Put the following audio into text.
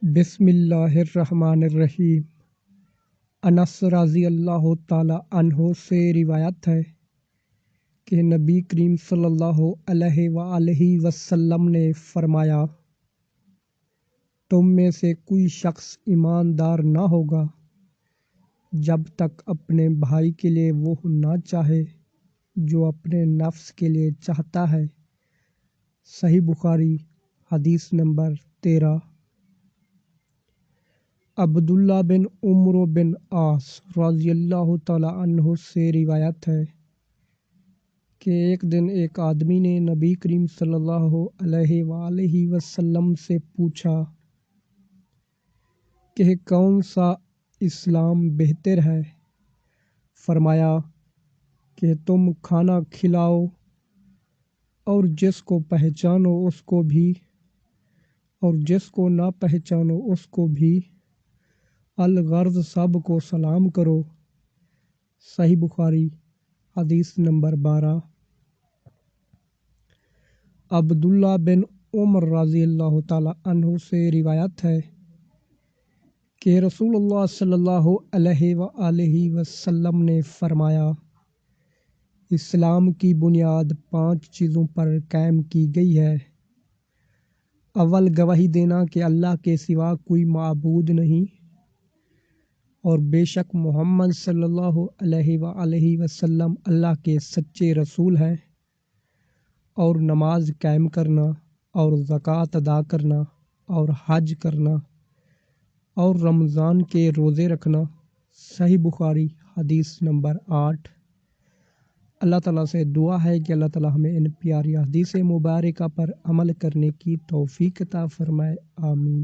بسم اللہ الرحمن الرحیم۔ انس رضی اللہ تعالیٰ عنہ سے روایت ہے کہ نبی کریم صلی اللہ علیہ وآلہ وسلم نے فرمایا، تم میں سے کوئی شخص ایماندار نہ ہوگا جب تک اپنے بھائی کے لیے وہ نہ چاہے جو اپنے نفس کے لیے چاہتا ہے۔ صحیح بخاری، حدیث نمبر 13۔ عبداللہ بن عمرو بن عاص رضی اللہ تعالیٰ عنہ سے روایت ہے کہ ایک دن ایک آدمی نے نبی کریم صلی اللہ علیہ وآلہ وسلم سے پوچھا کہ کون سا اسلام بہتر ہے؟ فرمایا کہ تم کھانا کھلاؤ اور جس کو پہچانو اس کو بھی اور جس کو نہ پہچانو اس کو بھی، الغرض سب کو سلام کرو۔ صحیح بخاری، حدیث نمبر 12۔ عبداللہ بن عمر رضی اللہ تعالیٰ عنہ سے روایت ہے کہ رسول اللہ صلی اللہ علیہ وآلہ وسلم نے فرمایا، اسلام کی بنیاد 5 چیزوں پر قائم کی گئی ہے۔ اول، گواہی دینا کہ اللہ کے سوا کوئی معبود نہیں اور بے شک محمد صلی اللہ علیہ وآلہ وسلم اللہ کے سچے رسول ہیں، اور نماز قائم کرنا اور زکوٰۃ ادا کرنا اور حج کرنا اور رمضان کے روزے رکھنا۔ صحیح بخاری، حدیث نمبر 8۔ اللہ تعالیٰ سے دعا ہے کہ اللہ تعالیٰ ہمیں ان پیاری حدیث مبارکہ پر عمل کرنے کی توفیق عطا فرمائے، آمین۔